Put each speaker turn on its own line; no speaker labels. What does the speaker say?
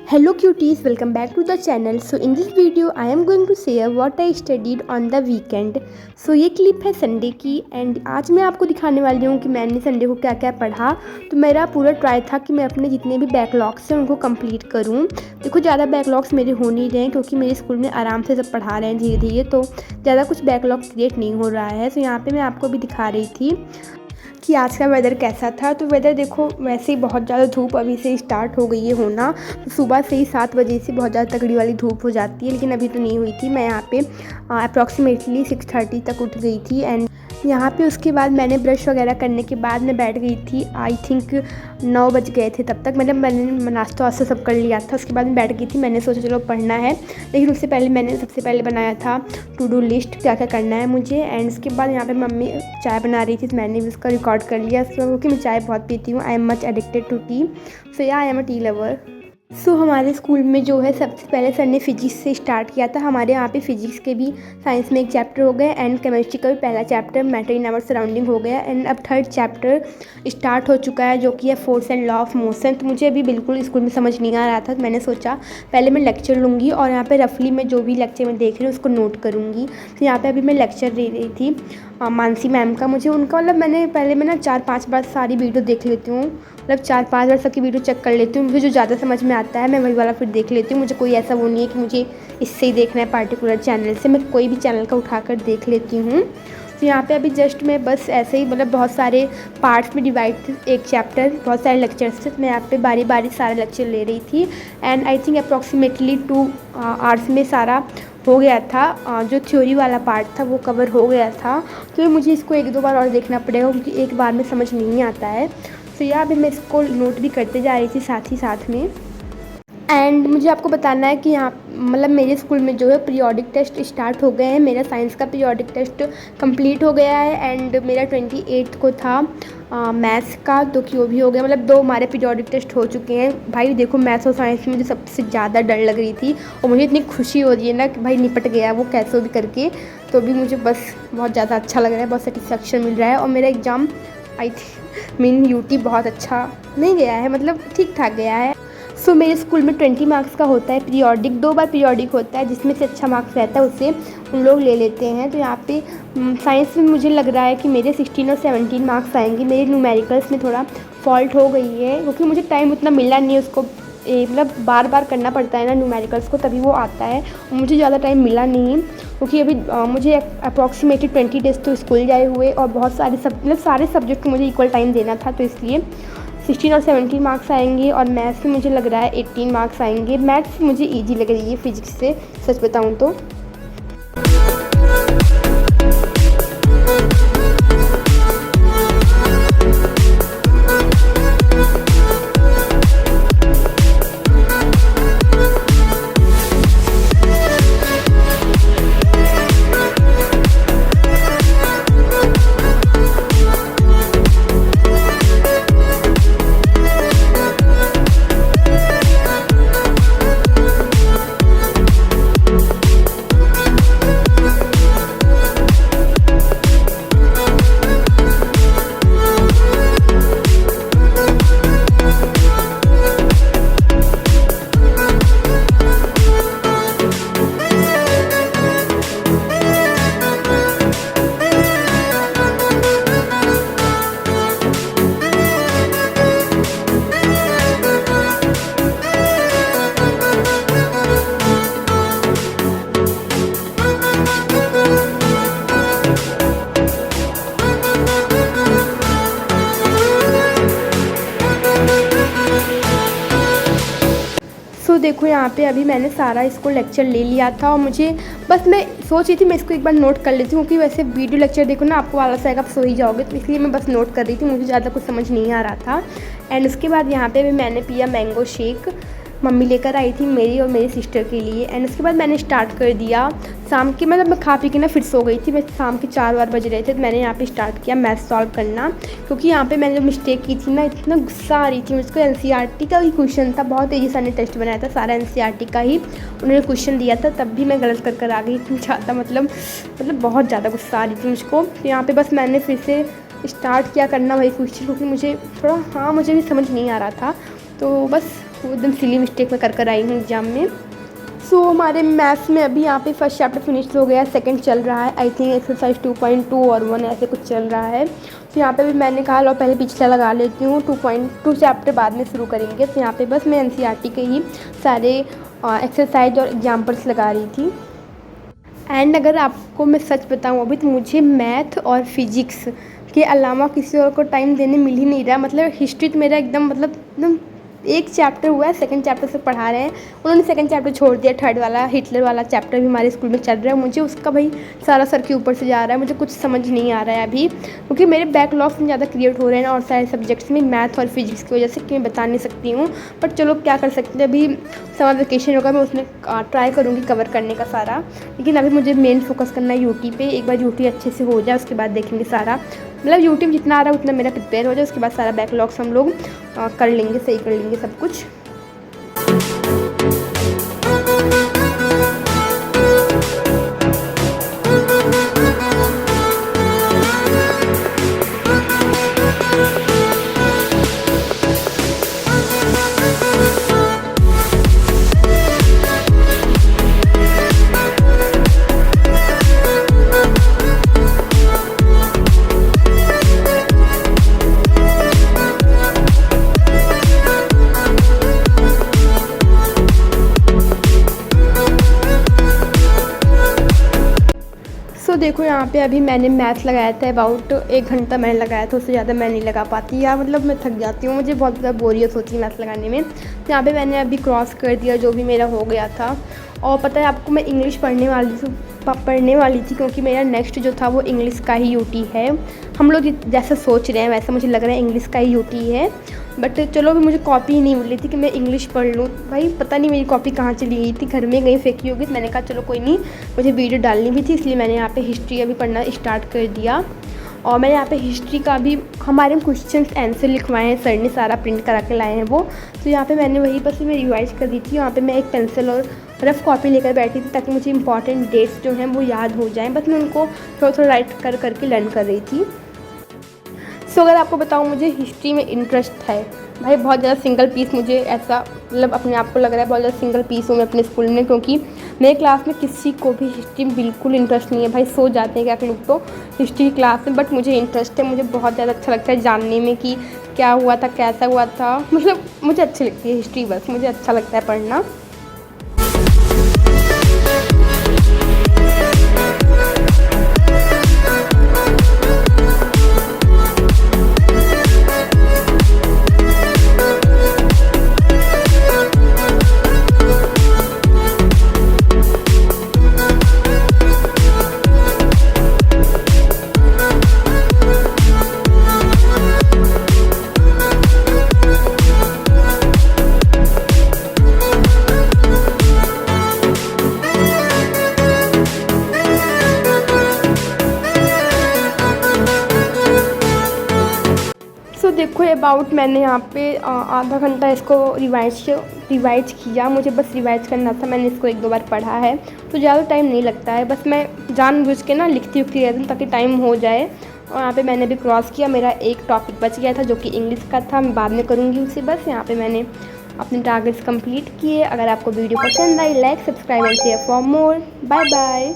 Hello cuties, welcome back to the channel. So in this video I am going to share what I studied on the weekend. So ये clip है Sunday की and आज मैं आपको दिखाने वाली हूँ कि मैंने संडे को क्या क्या पढ़ा। तो मेरा पूरा ट्राई था कि मैं अपने जितने भी बैकलॉग्स हैं उनको कंप्लीट करूँ। देखो ज़्यादा बैकलॉग्स मेरे हो नहीं रहे हैं क्योंकि मेरे स्कूल में आराम से सब पढ़ा रहे हैं धीरे धीरे, तो ज़्यादा कुछ बैकलॉग क्रिएट नहीं हो रहा है। तो यहाँ पर मैं आपको भी दिखा रही थी कि आज का वेदर कैसा था। तो वेदर देखो वैसे ही बहुत ज़्यादा धूप अभी से स्टार्ट हो गई है होना। तो सुबह से ही 7 बजे से बहुत ज़्यादा तगड़ी वाली धूप हो जाती है, लेकिन अभी तो नहीं हुई थी। मैं यहाँ पे अप्रॉक्सीमेटली 6:30 तक उठ गई थी एंड यहाँ पे उसके बाद मैंने ब्रश वगैरह करने के बाद मैं बैठ गई थी। आई थिंक 9 बज गए थे तब तक। मैंने नाश्ता वास्ता सब कर लिया था। उसके बाद मैं बैठ गई थी। मैंने सोचा चलो पढ़ना है, लेकिन उससे पहले मैंने सबसे पहले बनाया था टू डू लिस्ट, क्या क्या करना है मुझे। एंड उसके बाद यहाँ पे मम्मी चाय बना रही थी तो मैंने भी उसका रिकॉर्ड कर लिया क्योंकि मैं चाय बहुत पीती हूँ। I am much addicted to tea, so या I am a tea lover. So हमारे स्कूल में जो है सबसे पहले सर ने फिजिक्स से स्टार्ट किया था। हमारे यहाँ पे फिजिक्स के भी साइंस में एक चैप्टर हो गया एंड केमिस्ट्री का भी पहला chapter matter in our surrounding हो गया एंड अब थर्ड चैप्टर स्टार्ट हो चुका है जो कि है force and law of motion. तो मुझे अभी बिल्कुल स्कूल में समझ नहीं आ रहा था, तो मैंने सोचा पहले मैं लेक्चर लूँगी और यहाँ पर रफली मैं जो भी लेक्चर में देख रही हूँ उसको नोट करूँगी। तो यहाँ पर अभी मैं लेक्चर दे रही थी मानसी मैम का। मुझे उनका मैंने पहले मैं ना 4-5 बार सारी वीडियो देख लेती हूँ, 4-5 बार सबकी वीडियो चेक कर लेती हूँ। मुझे जो ज़्यादा समझ में आता है मैं वही वाला फिर देख लेती हूँ। मुझे कोई ऐसा वो नहीं है कि मुझे इससे ही देखना है पार्टिकुलर चैनल से, मैं कोई भी चैनल का उठाकर देख लेती हूँ। तो यहाँ पे अभी जस्ट मैं बस ऐसे ही बहुत सारे पार्ट्स में डिवाइड एक चैप्टर बहुत सारे लेक्चर्स थे, तो मैं यहाँ पे बारी बारी सारा लेक्चर ले रही थी and I think approximately 2 hours में सारा हो गया था। जो थ्योरी वाला पार्ट था वो कवर हो गया था। तो मुझे इसको 1-2 बार और देखना पड़ेगा क्योंकि एक बार में समझ नहीं आता है। तो यहाँ पे मैं इसको नोट भी करते जा रही थी साथ ही साथ में। एंड मुझे आपको बताना है कि यहाँ मेरे स्कूल में जो है पीरियोडिक टेस्ट स्टार्ट हो गए हैं। मेरा साइंस का पीरियोडिक टेस्ट कंप्लीट हो गया है एंड मेरा 28 को था मैथ्स का, तो क्यों भी हो गया 2 हमारे पीरियोडिक टेस्ट हो चुके हैं। भाई देखो मैथ्स और साइंस में मुझे सबसे ज़्यादा डर लग रही थी और मुझे इतनी खुशी हो रही है ना कि भाई निपट गया वो कैसे भी करके। तो अभी मुझे बस बहुत ज़्यादा अच्छा लग रहा है, बहुत सेटिस्फेक्शन मिल रहा है। और मेरा एग्ज़ाम आई मीन यूटी बहुत अच्छा नहीं गया है, ठीक ठाक गया है। सो मेरे स्कूल में 20 मार्क्स का होता है पीरियोडिक, 2 बार पीरियोडिक होता है, जिसमें से अच्छा मार्क्स रहता है उससे उन लोग ले लेते हैं। तो यहाँ पे साइंस में मुझे लग रहा है कि मेरे 16 और 17 मार्क्स आएंगे। मेरे न्यूमेरिकल्स में थोड़ा फॉल्ट हो गई है क्योंकि मुझे टाइम उतना मिला नहीं है उसको, बार बार करना पड़ता है ना न्यूमेरिकल्स को, तभी वो आता है। मुझे ज़्यादा टाइम मिला नहीं क्योंकि अभी मुझे अप्रॉक्सीमेटली 20 डेज़ तो स्कूल जाए हुए और बहुत सारे सारे सब्जेक्ट को मुझे इक्वल टाइम देना था, तो इसलिए 16 और 17 मार्क्स आएंगे। और मैथ्स में मुझे लग रहा है 18 मार्क्स आएंगे। मैथ्स मुझे ईजी लग रही है फिजिक्स से, सच बताऊँ तो। तो देखो यहाँ पे अभी मैंने सारा इसको लेक्चर ले लिया था और मुझे बस मैं सोच रही थी मैं इसको एक बार नोट कर लेती हूँ क्योंकि वैसे वीडियो लेक्चर देखो ना आपको आलस आएगा, आप सो ही जाओगे, तो इसलिए मैं बस नोट कर रही थी। मुझे ज़्यादा कुछ समझ नहीं आ रहा था। एंड उसके बाद यहाँ पे भी मैंने पिया मैंगो शेक, मम्मी लेकर आई थी मेरी और मेरी सिस्टर के लिए। एंड उसके बाद मैंने स्टार्ट कर दिया शाम के, मैं खा पी के ना फिर सो गई थी। मैं शाम के 4 बज रहे थे तो मैंने यहाँ पे स्टार्ट किया मैथ सॉल्व करना, क्योंकि यहाँ पे मैंने जो मिस्टेक की थी ना इतना गुस्सा आ रही थी मुझको। एनसीईआरटी का ही क्वेश्चन था, बहुत तेज़ी से टेस्ट बनाया था, सारा एनसीईआरटी का ही उन्होंने क्वेश्चन दिया था, तब भी मैं गलत कर आ गई इतनी ज़्यादा, बहुत ज़्यादा गुस्सा आ रही थी मुझको। तो यहाँ पर बस मैंने फिर से स्टार्ट किया करना वही क्वेश्चन, क्योंकि मुझे थोड़ा मुझे भी समझ नहीं आ रहा था। तो बस वो एकदम सिली मिस्टेक मैं कर आई हूँ एग्ज़ाम में। सो हमारे मैथ्स में अभी यहाँ पे फर्स्ट चैप्टर फिनिश हो गया, सेकंड चल रहा है। आई थिंक एक्सरसाइज 2.2 और 1 ऐसे कुछ चल रहा है। तो यहाँ पे भी मैंने कहा लो पहले पिछला लगा लेती हूँ, 2.2 चैप्टर बाद में शुरू करेंगे। तो यहाँ पे बस मैं एनसीईआरटी के ही सारे एक्सरसाइज और एग्जाम्पल्स लगा रही थी। एंड अगर आपको मैं सच बताऊँ अभी तो मुझे मैथ और फिजिक्स के अलावा किसी और को टाइम देने मिल ही नहीं रहा। मतलब हिस्ट्री तो मेरा एकदम एक चैप्टर हुआ है, सेकंड चैप्टर से पढ़ा रहे हैं, उन्होंने सेकंड चैप्टर छोड़ दिया। थर्ड वाला हिटलर वाला चैप्टर भी हमारे स्कूल में चल रहा है। मुझे उसका भाई सारा सर के ऊपर से जा रहा है, मुझे कुछ समझ नहीं आ रहा है अभी, क्योंकि मेरे बैकलॉग्स में ज़्यादा क्रिएट हो रहे हैं और सारे सब्जेक्ट्स में मैथ और फिजिक्स की वजह से कि मैं बता नहीं सकती हूँ। बट चलो क्या कर सकते हैं, अभी समर वेकेशन होगा, मैं उसमें ट्राई करूँगी कवर करने का सारा। लेकिन अभी मुझे मेन फोकस करना है यूटी पे। एक बार यूटी अच्छे से हो जाए उसके बाद देखेंगे सारा, मतलब यूट्यूब जितना आ रहा है उतना मेरा प्रिपेयर हो जाए, उसके बाद सारा बैकलॉग्स हम लोग कर लेंगे, सही कर लेंगे सब कुछ। देखो यहाँ पे अभी मैंने मैथ लगाया था, अबाउट 1 घंटा मैंने लगाया था, उससे ज़्यादा मैं नहीं लगा पाती यार। मतलब मैं थक जाती हूँ, मुझे बहुत ज़्यादा बोरियत होती है मैथ लगाने में। तो यहाँ पे मैंने अभी क्रॉस कर दिया जो भी मेरा हो गया था। और पता है आपको, मैं इंग्लिश पढ़ने वाली थी क्योंकि मेरा नेक्स्ट जो था वो इंग्लिश का ही यूटी है। हम लोग जैसा सोच रहे हैं वैसा मुझे लग रहा है इंग्लिश का ही यूटी है। बट चलो अभी मुझे कॉपी ही नहीं मिल रही थी कि मैं इंग्लिश पढ़ लूँ। भाई पता नहीं मेरी कॉपी कहाँ चली गई थी, घर में कहीं फेंकी होगी। तो मैंने कहा चलो कोई नहीं, मुझे वीडियो डालनी भी थी, इसलिए मैंने यहाँ पे हिस्ट्री अभी पढ़ना स्टार्ट कर दिया। और मैंने यहाँ पे हिस्ट्री का भी हमारे क्वेश्चन आंसर लिखवाए हैं, सर ने सारा प्रिंट करा के लाए हैं वो। तो यहाँ पे मैंने वही बस मैं रिवाइज कर दी थी। यहाँ पे मैं एक पेंसिल और रफ कॉपी लेकर बैठी थी ताकि मुझे इंपॉर्टेंट डेट्स जो हैं वो याद हो जाएं। बस मैं उनको थोड़ा थोड़ा राइट करके लर्न कर रही थी। सो अगर आपको बताऊँ, मुझे हिस्ट्री में इंटरेस्ट है भाई बहुत ज़्यादा। सिंगल पीस मुझे ऐसा मतलब अपने आप को लग रहा है बहुत ज़्यादा सिंगल पीस हूँ मैं अपने स्कूल में, क्योंकि मेरे क्लास में किसी को भी हिस्ट्री में बिल्कुल इंटरेस्ट नहीं है। भाई सो जाते हैं क्या लोग तो हिस्ट्री क्लास में, बट मुझे इंटरेस्ट है। मुझे बहुत ज़्यादा अच्छा लगता है जानने में कि क्या हुआ था, कैसा हुआ था। मतलब मुझे अच्छी लगती है हिस्ट्री, बस मुझे अच्छा लगता है पढ़ना। देखो अबाउट मैंने यहाँ पे आधा घंटा इसको रिवाइज किया। मुझे बस रिवाइज करना था, मैंने इसको 1-2 बार पढ़ा है, तो ज़्यादा टाइम नहीं लगता है। बस मैं जानबूझ के ना लिखती रहती हूँ ताकि टाइम हो जाए। और यहाँ पे मैंने भी क्रॉस किया, मेरा एक टॉपिक बच गया था जो कि इंग्लिश का था, मैं बाद में करूँगी उसे। बस यहाँ पर मैंने अपने टारगेट्स कंप्लीट किए। अगर आपको वीडियो पसंद आई, like, subscribe and share for more. Bye bye.